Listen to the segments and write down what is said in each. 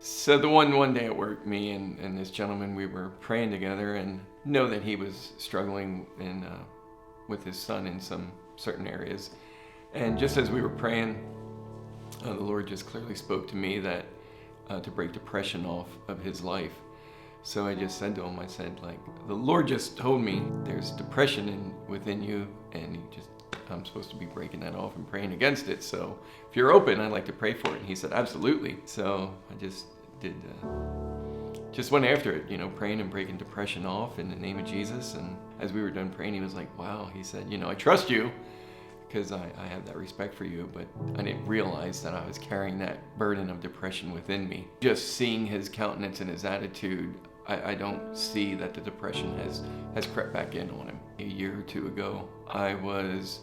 So the one day at work, me and this gentleman, we were praying together, and know that he was struggling with his son in some certain areas. And just as we were praying, the Lord just clearly spoke to me that to break depression off of his life. So I just said to him, I said, like, the Lord just told me there's depression within you, and I'm supposed to be breaking that off and praying against it. So if you're open, I'd like to pray for it. And he said, absolutely. So I just went after it, praying and breaking depression off in the name of Jesus. And as we were done praying, he was like, wow, he said, I trust you because I have that respect for you, but I didn't realize that I was carrying that burden of depression within me. Just seeing his countenance and his attitude, I don't see that the depression has crept back in on him. A year or two ago, I was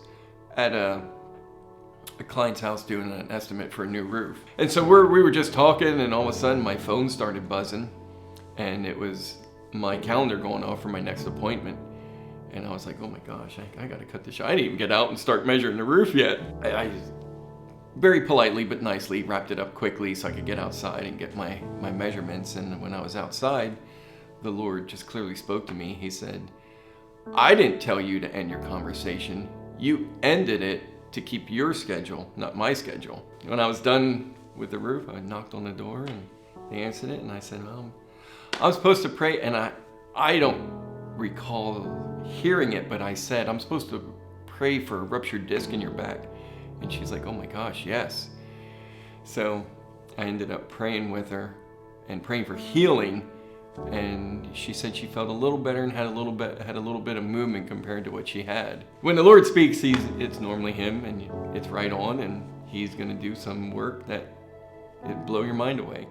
at a client's house doing an estimate for a new roof. And so we were just talking, and all of a sudden my phone started buzzing, and it was my calendar going off for my next appointment. And I was like, oh my gosh, I gotta cut this short. I didn't even get out and start measuring the roof yet. I very politely but nicely wrapped it up quickly so I could get outside and get my measurements. And when I was outside, the Lord just clearly spoke to me. He said, I didn't tell you to end your conversation. You ended it to keep your schedule, not my schedule. When I was done with the roof, I knocked on the door and they answered it. And I said, I'm supposed to pray. And I don't recall hearing it, but I said, I'm supposed to pray for a ruptured disc in your back. And she's like, oh my gosh, yes. So I ended up praying with her and praying for healing. And she said she felt a little better and had a little bit of movement compared to what she had. When the Lord speaks, it's normally him, and it's right on, and he's going to do some work that it'd blow your mind away.